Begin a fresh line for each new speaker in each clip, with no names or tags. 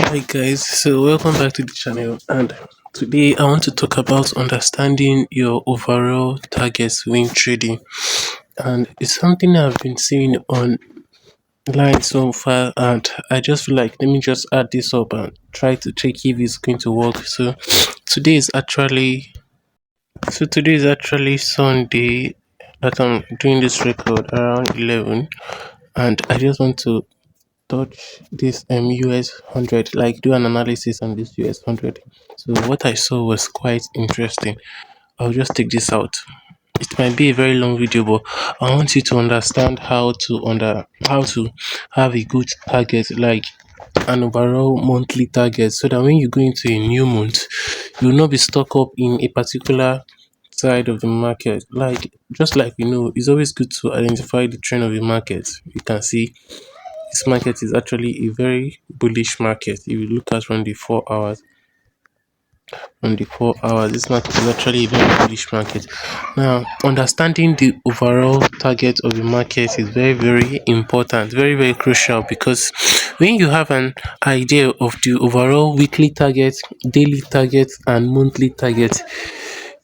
Hi guys, so welcome back to the channel, and today I want to talk about understanding your overall targets when trading. And it's something I've been seeing online so far, and I just feel like let me just add this up and try to check if it's going to work. Today is actually today is actually Sunday that I'm doing this record around 11, and I just want to touch this US 100, like do an analysis on this US 100. So what I saw was quite interesting. I'll just take this out. It might be a very long video, but I want you to understand how to have a good target, like an overall monthly target, so that when you go into a new month, you will not be stuck up in a particular side of the market. Like just like it's always good to identify the trend of the market. You can see this market is actually a very bullish market. If you look at on the 4 hours, this market is actually a very bullish market. Now, understanding the overall target of the market is very, very important, very, very crucial, because when you have an idea of the overall weekly target, daily target, and monthly target,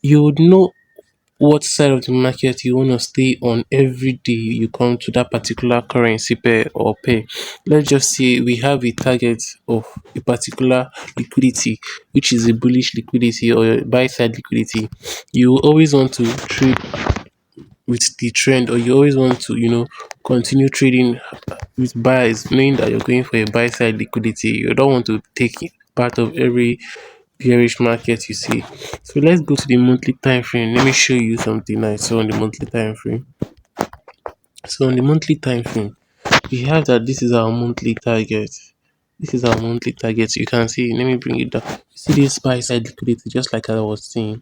you would know what side of the market you want to stay on every day you come to that particular currency pair or pair. Let's just say we have a target of a particular liquidity, which is a bullish liquidity or a buy side liquidity. You always want to trade with the trend, or you always want to continue trading with buys, knowing that you're going for a buy side liquidity. You don't want to take part of every bearish market you see. So let's go to the monthly time frame. Let me show you something I saw on the monthly time frame. So on the monthly time frame, we have that this is our monthly target. This is our monthly target. You can see, let me bring it down. You see this buy side liquidity, just like I was saying.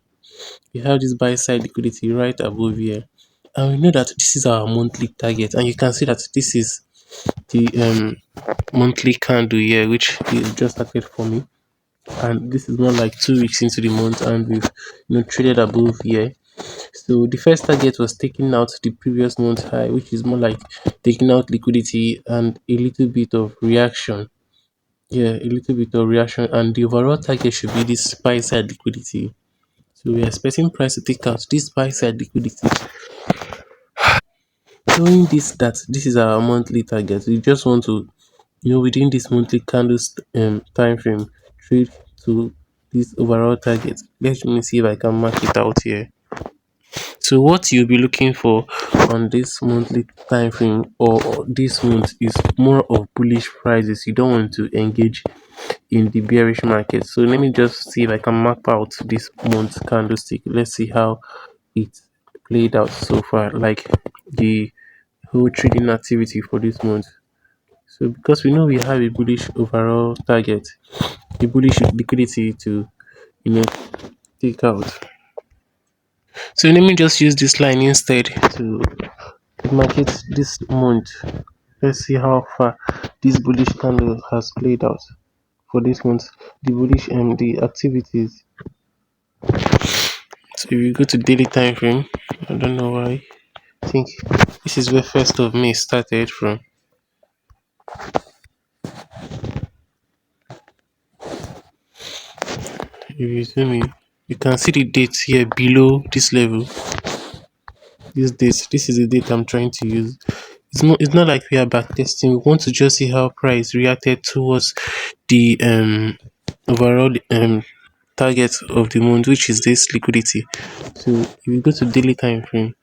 We have this buy side liquidity right above here. And we know that this is our monthly target. And you can see that this is the monthly candle here, which is just started for me. And this is more like 2 weeks into the month, and we've traded above here. So the first target was taking out the previous month high, which is more like taking out liquidity and a little bit of reaction. Yeah, a little bit of reaction, and the overall target should be this buy side liquidity. So we're expecting price to take out this buy side liquidity. Knowing that this is our monthly target, we just want to within this monthly candles time frame, trade to this overall target. Let me see if I can mark it out here. So what you'll be looking for on this monthly time frame or this month is more of bullish prices. You don't want to engage in the bearish market. So let me just see if I can map out this month candlestick. Let's see how it played out so far, like the whole trading activity for this month. So because we know we have a bullish overall target, a bullish liquidity to you know take out. So let me just use this line instead to market this month. Let's see how far this bullish candle has played out for this month. The bullish and the activities. So if you go to daily time frame, I don't know why. I think this is where first of May started from. If you zoom in, you can see the dates here below this level. This is the date I'm trying to use. It's not like we are backtesting. We want to just see how price reacted towards the overall target of the month, which is this liquidity. So if you go to daily time frame,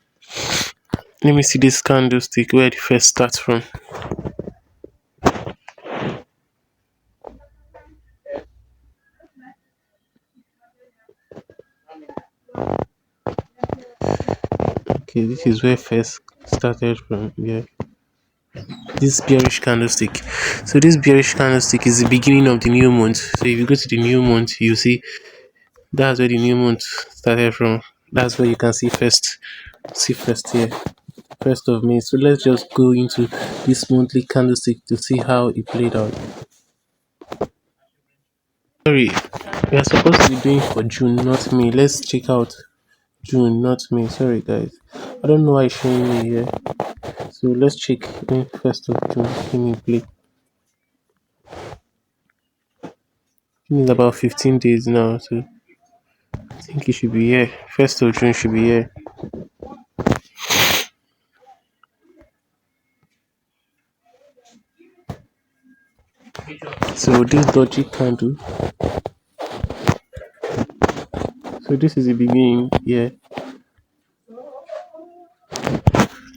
let me see this candlestick where it first starts from. Okay, this is where first started from. Yeah, this bearish candlestick. So this bearish candlestick is the beginning of the new month. So if you go to the new month, you see that's where the new month started from. That's where you can see first here, 1st of May. So let's just go into this monthly candlestick to see how it played out. Sorry, we are supposed to be doing for June, not May. Let's check out June, not May. Sorry guys, I don't know why it's showing me here. So let's check 1st of June. Let me play. It's about 15 days now, so I think it should be here. First of June should be here. So this logic candle. So this is the beginning. Yeah.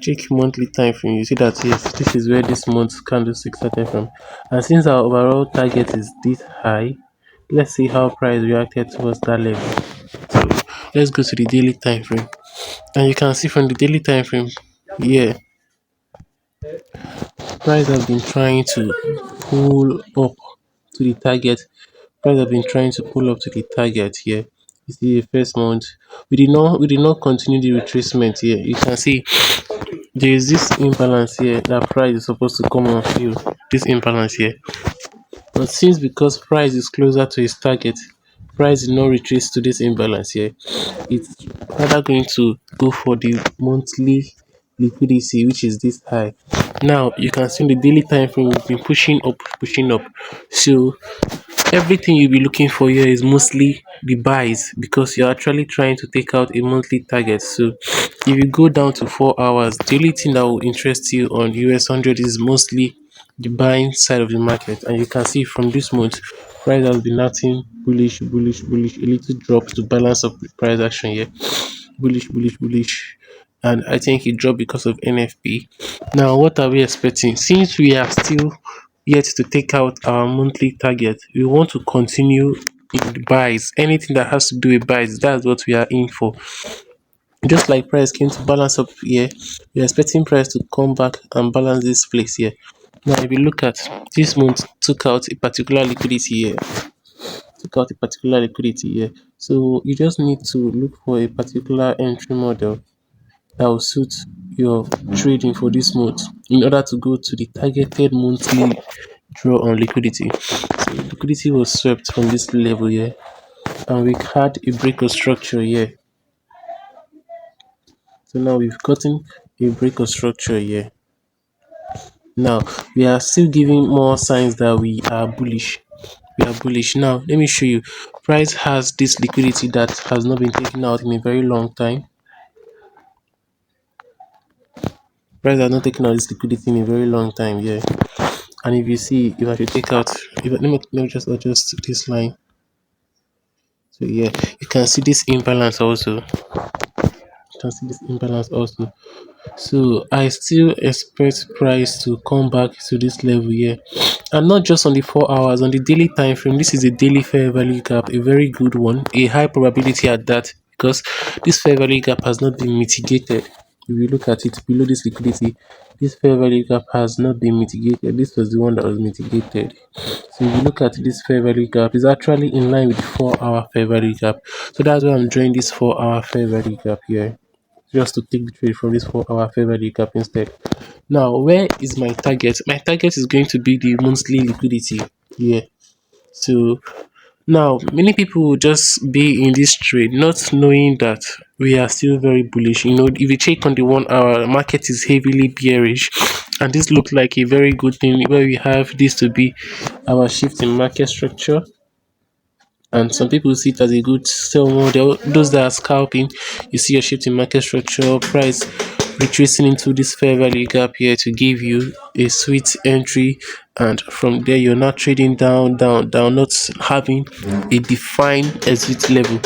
Check monthly time frame. You see that yes, this is where this month's candlestick started from. And since our overall target is this high, let's see how price reacted towards that level. So let's go to the daily time frame. And you can see from the daily time frame, yeah, price has been trying to pull up to the target. Price have been trying to pull up to the target here. You see the first month. We did not continue the retracement here. You can see there is this imbalance here that price is supposed to come and fill this imbalance here. But since because price is closer to its target, price did not retrace to this imbalance here. It's rather going to go for the monthly liquidity, which is this high. Now you can see the daily time frame we've been pushing up, pushing up. So everything you'll be looking for here is mostly the buys because you're actually trying to take out a monthly target. So if you go down to 4 hours, the only thing that will interest you on US 100 is mostly the buying side of the market. And you can see from this month, price has been acting bullish, bullish, bullish, a little drop to balance up the price action here. Bullish, bullish, bullish. And I think it dropped because of NFP. Now, what are we expecting? Since we are still yet to take out our monthly target, we want to continue in the buys. Anything that has to do with buys, that's what we are in for. Just like price came to balance up here, we are expecting price to come back and balance this place here. Now, if you look at this month, took out a particular liquidity here, took out a particular liquidity here. So you just need to look for a particular entry model that will suit your trading for this month in order to go to the targeted monthly draw on liquidity. So liquidity was swept from this level here, and we had a break of structure here. So now we've gotten a break of structure here. Now we are still giving more signs that we are bullish. We are bullish. Now let me show you. Price has this liquidity that has not been taken out in a very long time. Price has not taken out this liquidity in a very long time. Yeah. And if you see, if I should take out, let me just adjust this line. So yeah, you can see this imbalance also. You can see this imbalance also. So I still expect price to come back to this level here, and not just on the 4 hours, on the daily time frame. This is a daily fair value gap, a very good one, a high probability at that, because this fair value gap has not been mitigated. If you look at it below this liquidity, this fair value gap has not been mitigated. This was the one that was mitigated. So if you look at this fair value gap, it's actually in line with the 4 hour fair value gap. So that's why I'm drawing this 4 hour fair value gap here, just to take the trade from this 4 hour fair value gap instead. Now, where is my target? My target is going to be the monthly liquidity here. So now many people will just be in this trade not knowing that we are still very bullish. If you check on the 1 hour, the market is heavily bearish, and this looks like a very good thing where we have this to be our shift in market structure, and some people see it as a good sell model. Those that are scalping, you see a shift in market structure, price retracing into this fair value gap here to give you a sweet entry, and from there you're not trading down, down, down, not having a defined exit level.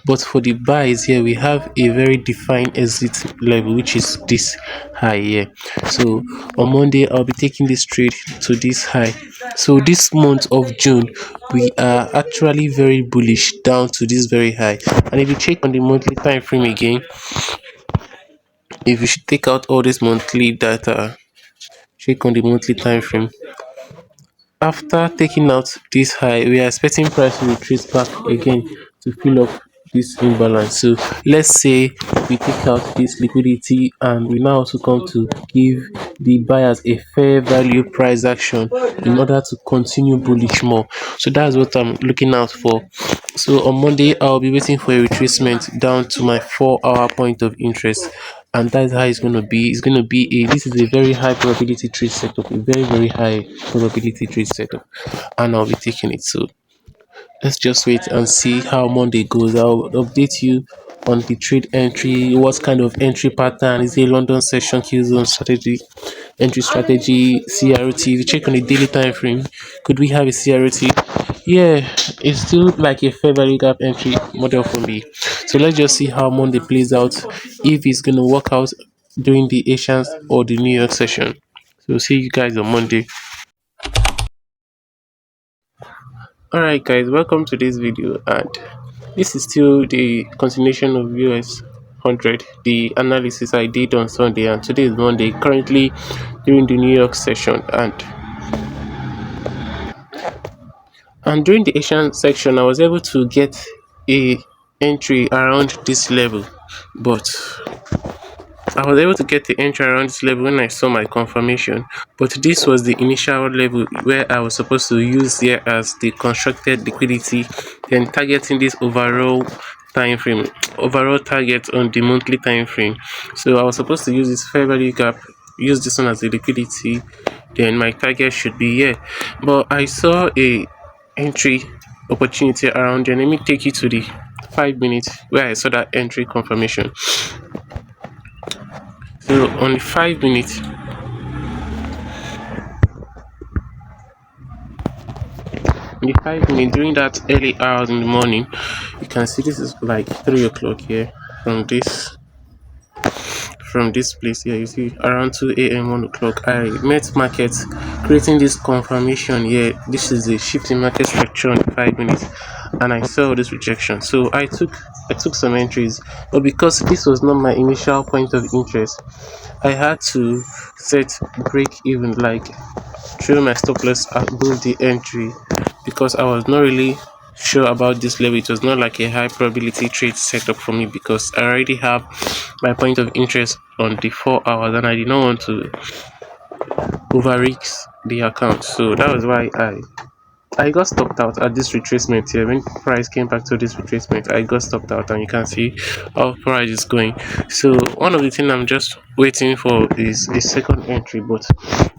But for the buys here, we have a very defined exit level, which is this high here. So on Monday, I'll be taking this trade to this high. So this month of June, we are actually very bullish down to this very high. And if you check on the monthly time frame again, if you should take out all this monthly data, check on the monthly time frame. After taking out this high, we are expecting price to retreat back again to fill up this imbalance. So let's say we take out this liquidity and we now also come to give the buyers a fair value price action in order to continue bullish more. So that's what I'm looking out for. So on Monday, I'll be waiting for a retracement down to my 4 hour point of interest, and that's how it's going to be. It's going to be this is a very high probability trade setup, a very high probability trade setup, and I'll be taking it. So Let's just wait and see how Monday goes. I'll update you on the trade entry, what kind of entry pattern is a London session kill zone strategy, entry strategy, CRT. We check on the daily time frame. Could we have a CRT? Yeah, it's still like a fair value gap entry model for me. So let's just see how Monday plays out, if it's gonna work out during the Asians or the New York session. So see you guys on Monday. Alright guys, welcome to this video, and this is still the continuation of US 100, the analysis I did on Sunday, and today is Monday, currently during the New York session. And during the Asian section I was able to get a entry around this level, but I was able to get the entry around this level when I saw my confirmation, but this was the initial level where I was supposed to use here as the constructed liquidity, then targeting this time frame, overall target on the monthly time frame. So I was supposed to use this fair value gap, use this one as the liquidity, then my target should be here. But I saw a entry opportunity around there. Let me take you to the 5 minutes where I saw that entry confirmation. So on the 5 minutes, during that early hours in the morning, you can see this is like 3 o'clock here from this place here. You see around 2 a.m., 1 o'clock, I met markets creating this confirmation here. This is the shift in market structure on the 5 minutes, and I saw this rejection. So I took some entries, but because this was not my initial point of interest, I had to set break even, like throw my stop loss above the entry, because I was not really sure about this level. It was not like a high probability trade setup for me, because I already have my point of interest on the 4 hours and I did not want to over risk the account. So that was why I got stopped out at this retracement here. When price came back to this retracement, I got stopped out, and you can see how price is going. So one of the things I'm just waiting for is a second entry, but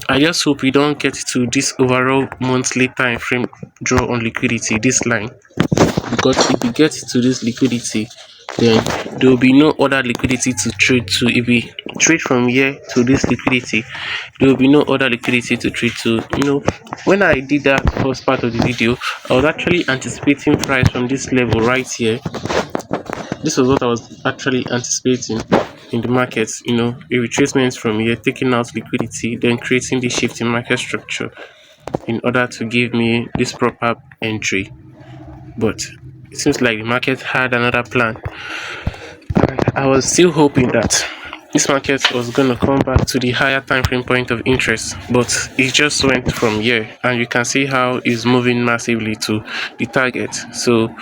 I just hope we don't get to this overall monthly time frame draw on liquidity, this line, because if we get to this liquidity, then there will be no other liquidity to trade to. If we trade from here to this liquidity, there will be no other liquidity to trade to. When I did that first part of the video, I was actually anticipating price from this level right here. This was what I was actually anticipating in the markets. A retracement from here, taking out liquidity, then creating this shift in market structure in order to give me this proper entry. But it seems like the market had another plan, and I was still hoping that this market was going to come back to the higher time frame point of interest, but it just went from here, and you can see how it's moving massively to the target. So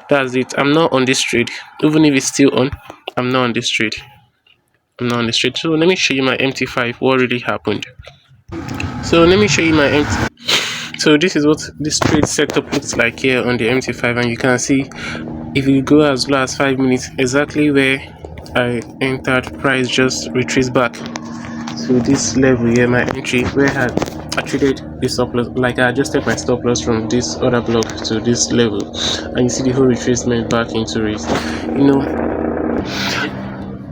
that's it. I'm not on this trade, even if it's still on. I'm not on this trade. So let me show you my MT5, what really happened. So let me show you my MT. So this is what this trade setup looks like here on the MT5, and you can see if you go as low as 5 minutes, exactly where I entered, price just retraced back to this level here, my entry, where I traded the stop loss, like I adjusted my stop loss from this other block to this level, and you see the whole retracement back into it.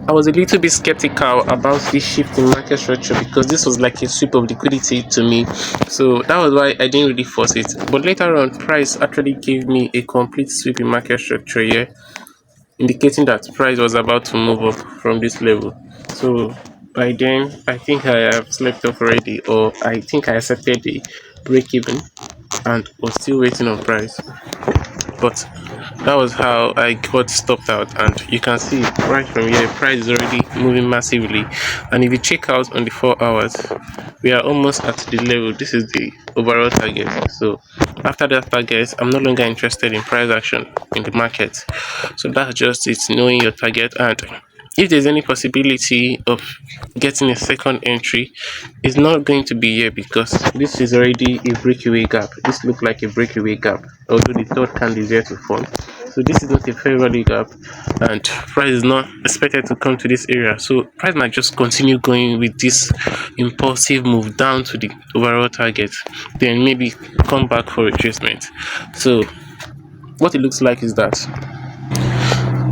I was a little bit skeptical about this shift in market structure, because this was like a sweep of liquidity to me. So that was why I didn't really force it. But later on, price actually gave me a complete sweep in market structure here, indicating that price was about to move up from this level. So by then, I think I have slept off already, or I think I accepted the break even and was still waiting on price. But that was how I got stopped out, and you can see right from here price is already moving massively. And if you check out on the 4 hours, we are almost at the level. This is the overall target. So after that target, I'm no longer interested in price action in the market. So that's just it, knowing your target. And if there's any possibility of getting a second entry, it's not going to be here, because this is already a breakaway gap. This looks like a breakaway gap, although the third candle is here to form. So this is not a fair value gap, and price is not expected to come to this area. So price might just continue going with this impulsive move down to the overall target, then maybe come back for retracement. So what it looks like is that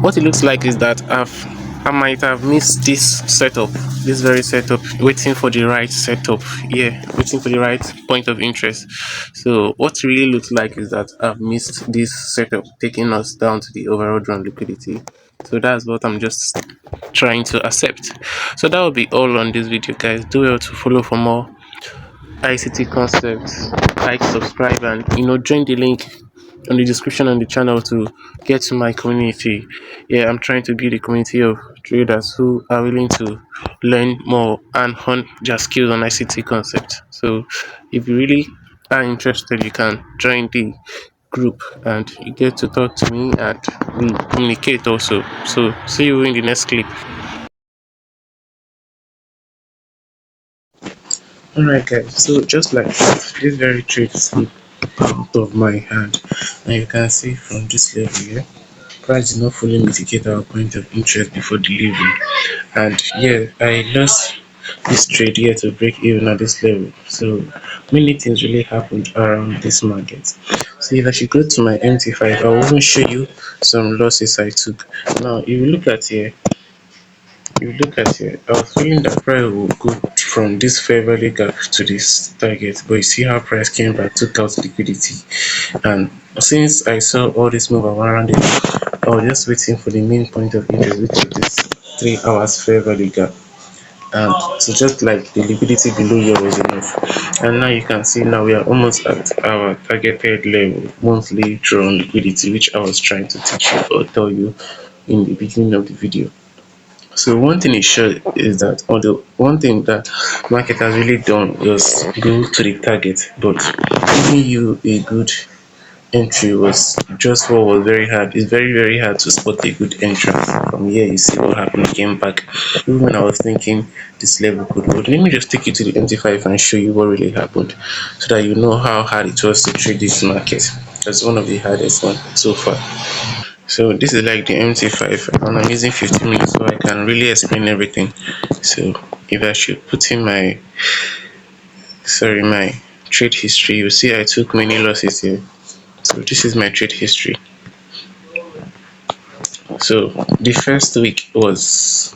what it looks like is that I might have missed this setup, this very setup, waiting for the right setup. Yeah, waiting for the right point of interest. So what it really looks like is that I've missed this setup, taking us down to the overall drawn liquidity. So that's what I'm just trying to accept. So that will be all on this video, guys. Do well to follow for more ICT concepts, like, subscribe, and join the link on the description on the channel to get to my community. Yeah, I'm trying to build a community of traders who are willing to learn more and hone their skills on ICT concepts. So if you really are interested, you can join the group and you get to talk to me and we communicate also. So see you in the next clip. Alright guys, so just like that, this very trade slip out of my hand, and you can see from this level here, price did not fully mitigate our point of interest before delivery, and yeah, I lost this trade here to break even at this level. So many things really happened around this market. So if I should go to my MT5, I will even show you some losses I took. Now if you look at here, I was feeling that price will go from this fair value gap to this target, but you see how price came back, took out liquidity, and since I saw all this move around it, I was just waiting for the main point of interest, which is this 3 hours fair value gap. And so just like the liquidity below here was enough, and now you can see now we are almost at our targeted level, monthly drawn liquidity, which I was trying to teach you or tell you in the beginning of the video. So one thing is sure is that, or the one thing that market has really done was go to the target, but giving you a good entry was just what was very hard. It's very hard to spot a good entry. From here you see what happened, came back. Even when I was thinking this level could hold. Let me just take you to the MT5 and show you what really happened, so that you know how hard it was to trade this market. That's one of the hardest one so far. So this is like the MT5, and I'm using 15 minutes so I can really explain everything. So if I should put in my trade history, you see I took many losses here. So this is my trade history. So the first week was,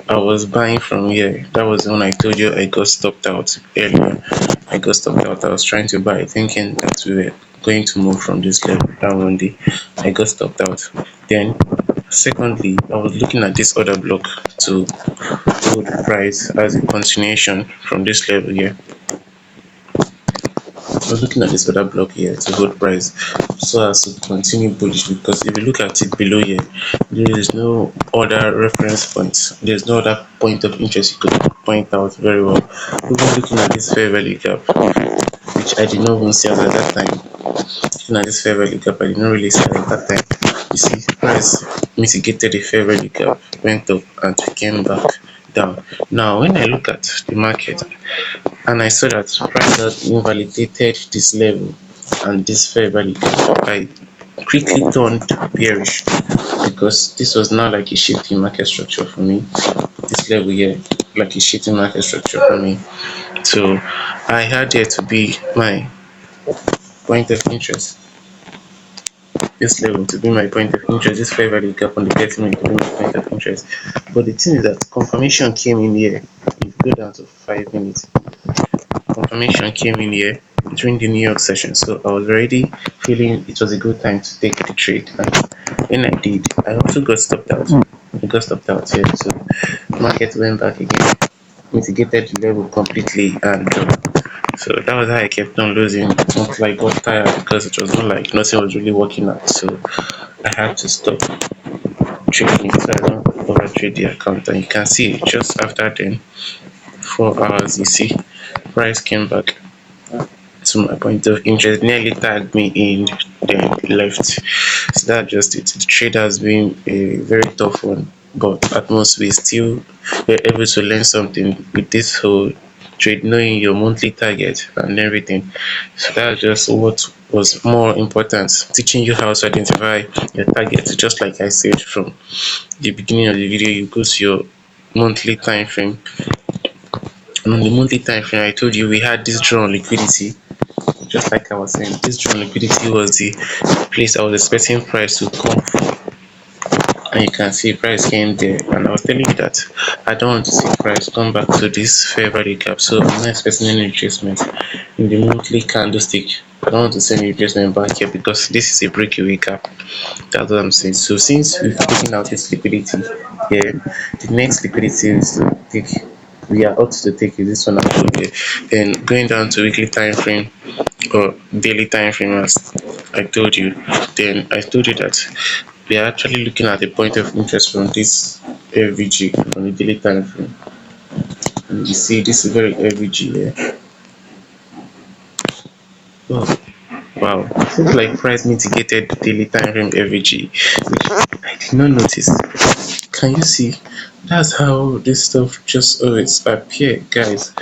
I was buying from here. That was when I told you I got stopped out earlier. I got stopped out. I was trying to buy, thinking that we were going to move from this level. That one day, I got stopped out. Then, secondly, I was looking at this other block to hold the price as a continuation from this level here. I was looking at this other block here to hold price so as to continue bullish, because if you look at it below here, there is no other reference points. There's no other point of interest you could point out very well. Even looking at this fair value gap, which I did not even see at that time. Looking at this fair value gap, I did not really see at that time. You see, price mitigated the fair value gap, went up and came back down. Now, when I look at the market, and I saw that price had invalidated this level and this fair value gap, I quickly turned bearish, because this was now like a shifting market structure for me. This level here, like a shifting market structure for me. So I had here to be my point of interest. This level to be my point of interest, this fair value gap on the 30 minute to be my point of interest. But the thing is that confirmation came in here. If you go down to 5 minutes, confirmation came in here during the New York session, so I was already feeling it was a good time to take the trade. And when I did, I also got stopped out. I got stopped out here, so market went back again, mitigated the level completely, and so that was how I kept on losing until I got tired, because it was not like nothing was really working out. So I had to stop trading so I don't overtrade the account. And you can see just after then, 4 hours, you see price came back to my point of interest, nearly tagged me in, then left. So that's just it. The trade has been a very tough one, but at most we still were able to learn something with this whole trade, knowing your monthly target and everything. So that's just what was more important, teaching you how to identify your target. Just like I said from the beginning of the video, you go to your monthly time frame, and on the monthly time frame I told you we had this drawn liquidity, just just like I was saying, this drone liquidity was the place I was expecting price to come from, and you can see price came there, and I was telling you that I don't want to see price come back to this fair value gap, so I'm not expecting any retracement in the monthly candlestick. I don't want to see any retracement back here because this is a breakaway gap. That's what I'm saying. So since we've taken out this liquidity here, the next liquidity is to take, we are ought to take is this one I told you. Then going down to weekly time frame or daily time frame, as I told you, then I told you that we are actually looking at the point of interest from this FVG on the daily time frame. And you see this is very FVG here. Oh, wow, seems like price mitigated the daily time frame FVG, which I did not notice. Can you see? That's how this stuff just always appear, guys.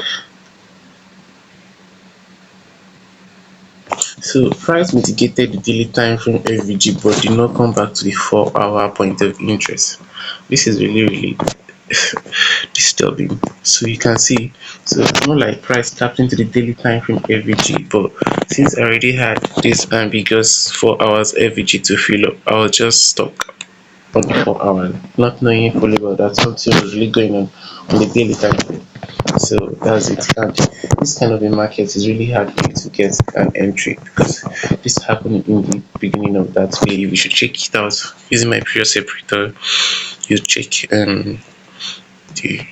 So price mitigated the daily time frame FVG but did not come back to the 4-hour point of interest. This is really disturbing. So you can see, so it's not like price tapped into the daily time frame FVG, but since I already had this ambiguous 4 hours FVG to fill up, I was just stuck on the 4 hour, not knowing fully well that something was really going on the daily time frame. So that's it. And this kind of a market is really hard for you to get an entry because this happened in the beginning of that day. You should check it out using my previous separator. You check the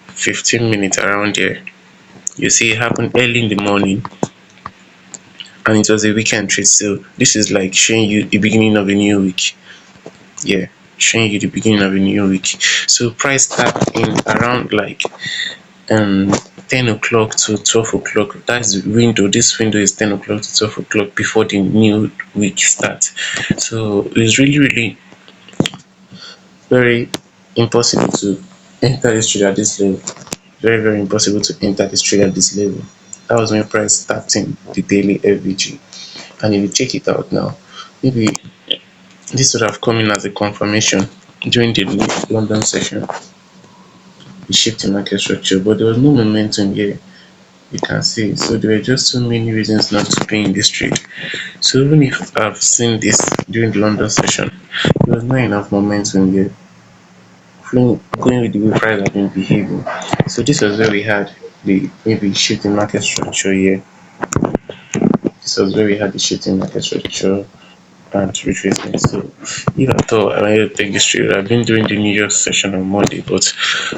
15 minutes around there. You see it happened early in the morning, and it was a weekend trade. So this is like showing you the beginning of a new week. Yeah, showing you the beginning of a new week. So price tapped in around like um 10 o'clock to 12 o'clock. That's the window. This window is 10 o'clock to 12 o'clock before the new week starts. So it's really very impossible to enter this trade at this level. Very impossible to enter this trade at this level. That was when price tapped in the daily FVG. And if you check it out now, maybe this would have come in as a confirmation during the London session, the shift in market structure, but there was no momentum here. You can see, so there were just so many reasons not to be in this trade. So even if I've seen this during the London session, there was not enough momentum here, going with the way price have been behaving. So this was where we had the maybe shift in market structure here. This was where we had the shift in market structure and retracement. So if at all I wanted to take this trade, I've been doing the New York session on Monday, but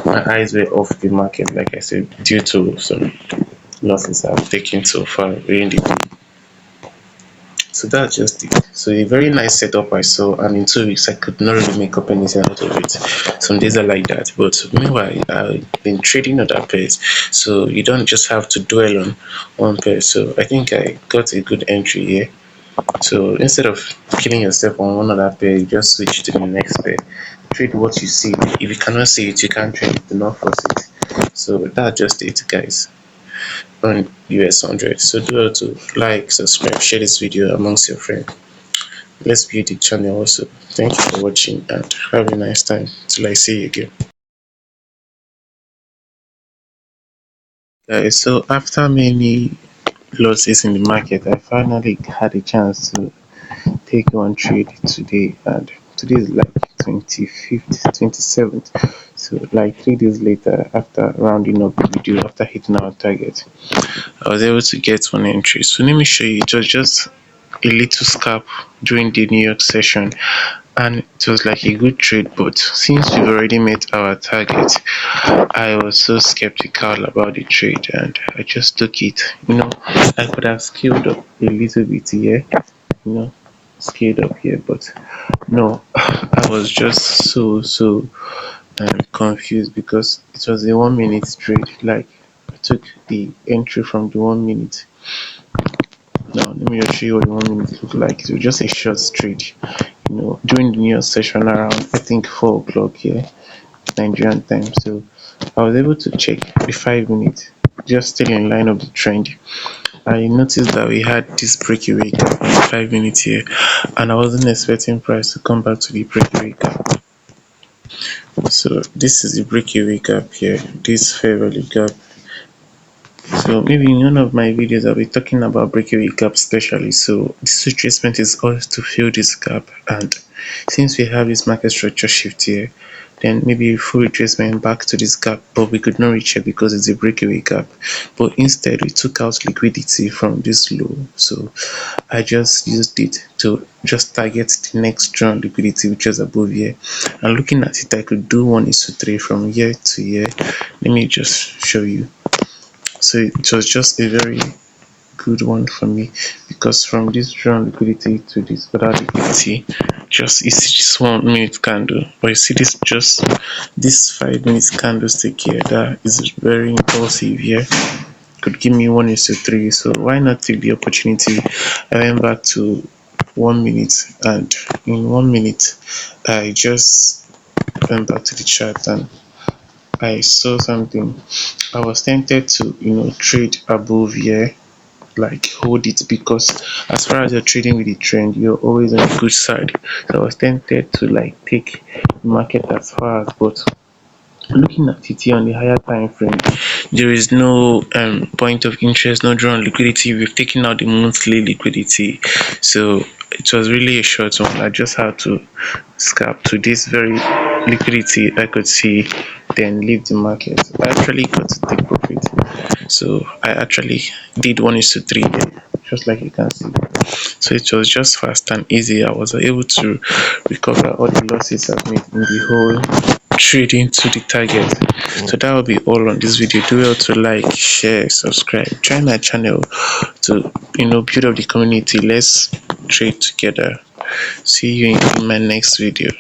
my eyes were off the market, like I said, due to some losses I've taken so far during the day. So that's just it. So a very nice setup I saw, and in 2 weeks I could not really make up anything out of it. Some days are like that, but meanwhile I've been trading other pairs, so you don't just have to dwell on one pair. So I think I got a good entry here. So instead of killing yourself on one other pair, you just switch to the next pair. Trade what you see. If you cannot see it, you can't trade it. Do not force it. So that's just it, guys, on US 100. So do well to like, subscribe, share this video amongst your friends. Let's build the channel also. Thank you for watching and have a nice time till I see you again. Guys, so after many losses in the market, I finally had a chance to take one trade today, and today is like 25th, 27th. So like 3 days later, after rounding up the video, after hitting our target, I was able to get one entry. So let me show you. It was just a little scalp during the New York session, and it was like a good trade, but since we've already met our target, I was so skeptical about the trade and I just took it. I could have scaled up a little bit here, you know scaled up here, but no, I was just so confused because it was a 1 minute trade. Like, I took the entry from the 1 minute. Now let me just show you what the 1 minute looked like. It was just a short trade, during the news session around, I think, 4 o'clock here, Nigerian time. So I was able to check the 5 minutes, just still in line of the trend. I noticed that we had this breakaway gap in 5 minutes here, and I wasn't expecting price to come back to the breakaway gap. So this is the breakaway gap here, this fair value gap. So So maybe in one of my videos I'll be talking about breakaway gap especially. So this retracement is always to fill this gap, and since we have this market structure shift here, then maybe full retracement back to this gap, but we could not reach it because it's a breakaway gap. But instead we took out liquidity from this low, so I just used it to just target the next strong liquidity which was above here. And looking at it, I could do 1:3 from here to here. Let me just show you. So it was just a very good one for me, because from this strong liquidity to this other liquidity, just you see this 1 minute candle, but you see this, just this 5 minute candlestick here, that is very impulsive here, could give me 1:3. So why not take the opportunity? I went back to 1 minute, and in 1 minute I just went back to the chart and I saw something. I was tempted to trade above here, like hold it, because as far as you're trading with the trend, you're always on the good side. So I was tempted to like take the market as far as, but looking at it here on the higher time frame, there is no point of interest, no drawn liquidity. We've taken out the monthly liquidity, so it was really a short one. I just had to scalp to this very liquidity I could see, then leave the market. I actually got to take profit, so I actually did 1:3 there, just like you can see. So it was just fast and easy. I was able to recover all the losses I've made in the whole trading to the target. So that will be all on this video. Do well to like, share, subscribe, join my channel to build up the community. Let's trade together. See you in my next video.